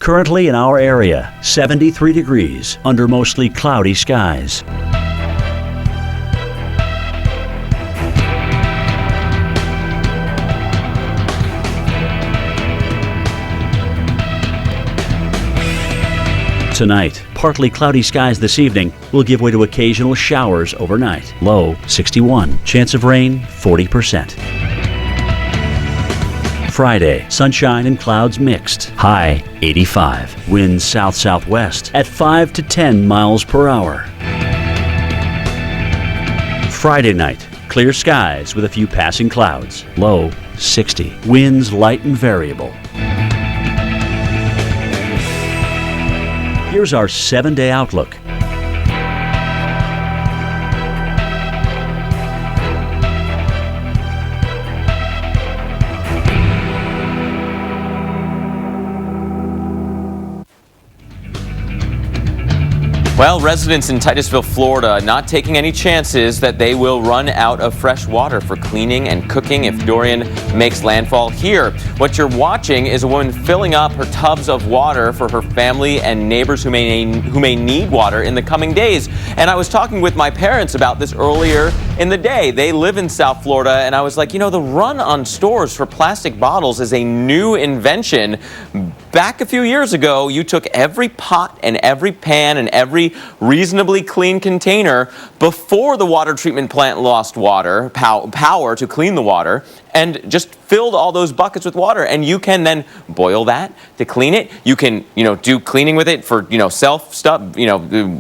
Currently in our area, 73 degrees under mostly cloudy skies. Tonight, partly cloudy skies this evening will give way to occasional showers overnight. Low 61. Chance of rain 40%. Friday, sunshine and clouds mixed. High 85. Winds south-southwest at 5 to 10 miles per hour. Friday night, clear skies with a few passing clouds. Low 60. Winds light and variable. Here's our 7-day outlook. Well, residents in Titusville, Florida, not taking any chances that they will run out of fresh water for cleaning and cooking if Dorian makes landfall here. What you're watching is a woman filling up her tubs of water for her family and neighbors who may need water in the coming days. And I was talking with my parents about this earlier in the day. They live in South Florida, and I was like, you know, the run on stores for plastic bottles is a new invention. Back a few years ago, you took every pot and every pan and every reasonably clean container before the water treatment plant lost water, power to clean the water, and just filled all those buckets with water. And you can then boil that to clean it. You can, do cleaning with it for, self stuff,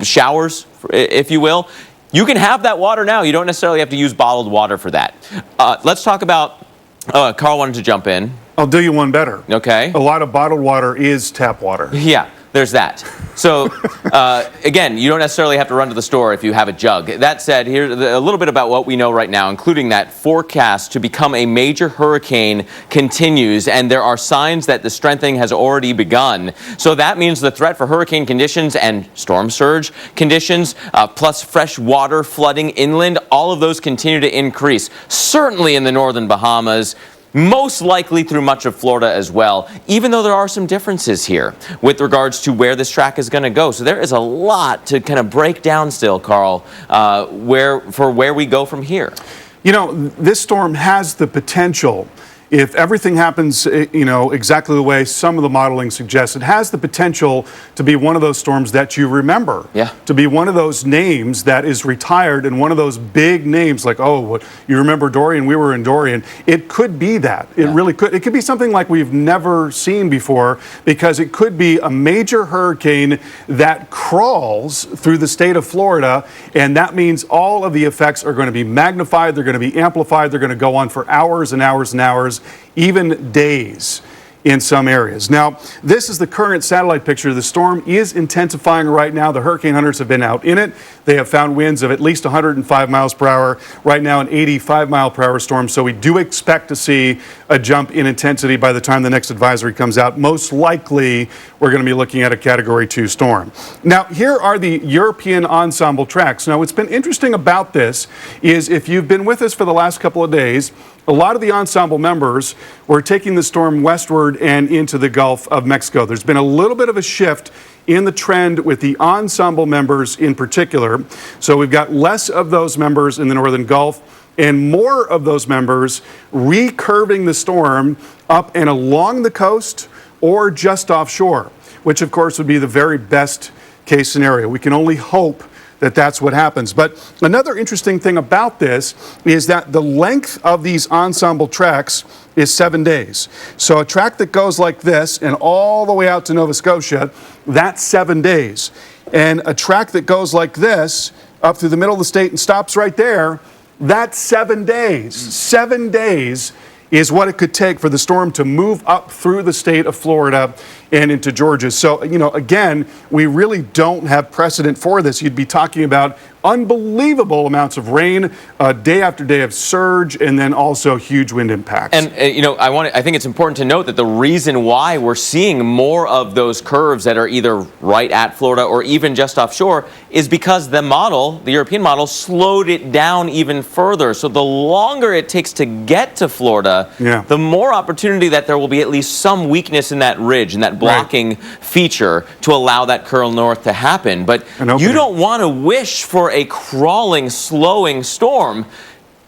showers, if you will. You can have that water now. You don't necessarily have to use bottled water for that. Let's talk about, Carl wanted to jump in. I'll do you one better. Okay. A lot of bottled water is tap water. Yeah, there's that. So, again, you don't necessarily have to run to the store if you have a jug. That said, here's a little bit about what we know right now, including that forecast to become a major hurricane continues, and there are signs that the strengthening has already begun. So that means the threat for hurricane conditions and storm surge conditions, plus fresh water flooding inland, all of those continue to increase, certainly in the northern Bahamas, most likely through much of Florida as well, even though there are some differences here with regards to where this track is going to go. So there is a lot to kind of break down still, Carl, where we go from here. This storm has the potential, if everything happens, exactly the way some of the modeling suggests, it has the potential to be one of those storms that you remember. Yeah. To be one of those names that is retired and one of those big names like, oh, you remember Dorian? We were in Dorian. It could be that. It really could. It could be something like we've never seen before, because it could be a major hurricane that crawls through the state of Florida, and that means all of the effects are going to be magnified, they're going to be amplified, they're going to go on for hours and hours and hours, even days in some areas. Now, this is the current satellite picture. The storm is intensifying right now. The hurricane hunters have been out in it. They have found winds of at least 105 miles per hour. Right now, an 85 mile per hour storm. So we do expect to see a jump in intensity by the time the next advisory comes out. Most likely, we're going to be looking at a Category 2 storm. Now, here are the European ensemble tracks. Now, what's been interesting about this is, if you've been with us for the last couple of days, a lot of the ensemble members were taking the storm westward and into the Gulf of Mexico. There's been a little bit of a shift in the trend with the ensemble members in particular. So we've got less of those members in the northern Gulf and more of those members recurving the storm up and along the coast or just offshore, which of course would be the very best case scenario. We can only hope that that's what happens. But another interesting thing about this is that the length of these ensemble tracks is 7 days. So a track that goes like this and all the way out to Nova Scotia, that's 7 days. And a track that goes like this up through the middle of the state and stops right there, that's 7 days. 7 days is what it could take for the storm to move up through the state of Florida and into Georgia. So, again, we really don't have precedent for this. You'd be talking about unbelievable amounts of rain, day after day of surge, and then also huge wind impacts. And I think it's important to note that the reason why we're seeing more of those curves that are either right at Florida or even just offshore is because the European model, slowed it down even further. So the longer it takes to get to Florida, the more opportunity that there will be at least some weakness in that ridge and that blocking feature to allow that curl north to happen. But you don't want to wish for a crawling, slowing storm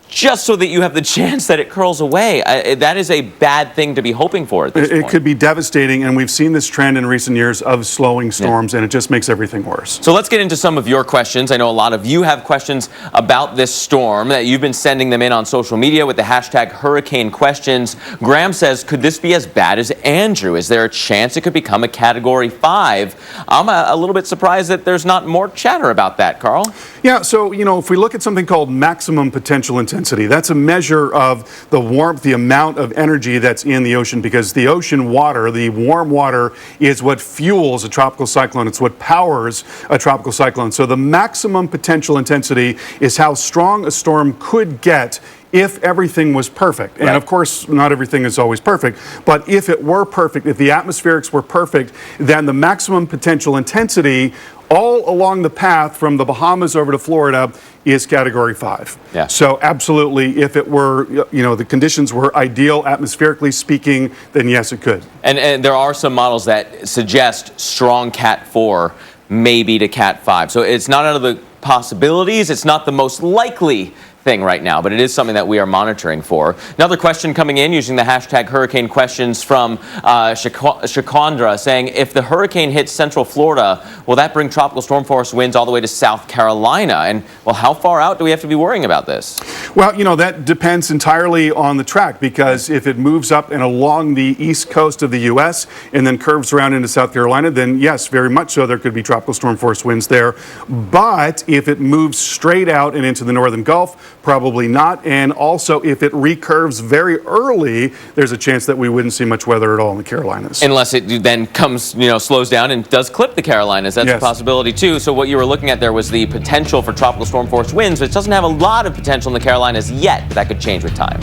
just so that you have the chance that it curls away. That is a bad thing to be hoping for at this point. It could be devastating, and we've seen this trend in recent years of slowing storms, and it just makes everything worse. So let's get into some of your questions. I know a lot of you have questions about this storm that you've been sending them in on social media with the hashtag Hurricane Questions. Graham says, could this be as bad as Andrew? Is there a chance it could become a Category 5? I'm a little bit surprised that there's not more chatter about that, Carl. Yeah, so, if we look at something called maximum potential intensity, that's a measure of the warmth, the amount of energy that's in the ocean, because the ocean water, the warm water, is what fuels a tropical cyclone. It's what powers a tropical cyclone. So the maximum potential intensity is how strong a storm could get if everything was perfect. And of course, not everything is always perfect, but if it were perfect, if the atmospherics were perfect, then the maximum potential intensity all along the path from the Bahamas over to Florida is Category 5. Yeah. So absolutely, if it were, the conditions were ideal, atmospherically speaking, then yes, it could. And there are some models that suggest strong Cat 4, maybe to Cat 5. So it's not out of the possibilities. It's not the most likely thing right now, but it is something that we are monitoring for. Another question coming in using the hashtag Hurricane Questions from Shakondra saying, if the hurricane hits central Florida, will that bring tropical storm force winds all the way to South Carolina? And, well, how far out do we have to be worrying about this? Well, that depends entirely on the track, because if it moves up and along the east coast of the U.S. and then curves around into South Carolina, then yes, very much so, there could be tropical storm force winds there. But if it moves straight out and into the northern Gulf, probably not. And also, if it recurves very early, there's a chance that we wouldn't see much weather at all in the Carolinas. Unless it then comes, slows down and does clip the Carolinas. That's a possibility too. So what you were looking at there was the potential for tropical storm force winds, which doesn't have a lot of potential in the Carolinas yet, but that could change with time.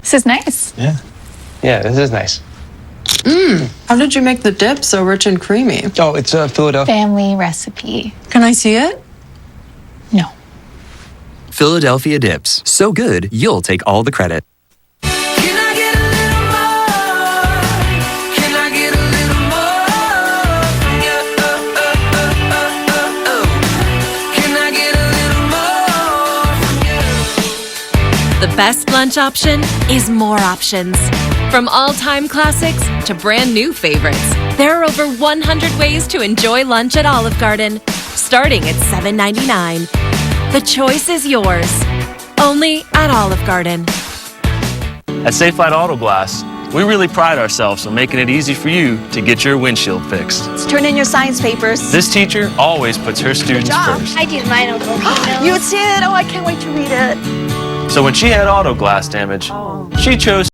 This is nice. Yeah, this is nice. How did you make the dip so rich and creamy? Oh, it's a Philadelphia. Family recipe. Can I see it? No. Philadelphia dips. So good, you'll take all the credit. Can I get a little more? Can I get a little more from you? Can I get a little more from you? The best lunch option is more options. From all-time classics to brand new favorites, there are over 100 ways to enjoy lunch at Olive Garden, starting at $7.99. The choice is yours, only at Olive Garden. At Safe Light Auto Glass, we really pride ourselves on making it easy for you to get your windshield fixed. Let's turn in your science papers. This teacher always puts her students first. I did mine, Uncle. You did? Oh, I can't wait to read it. So when she had auto glass damage, she chose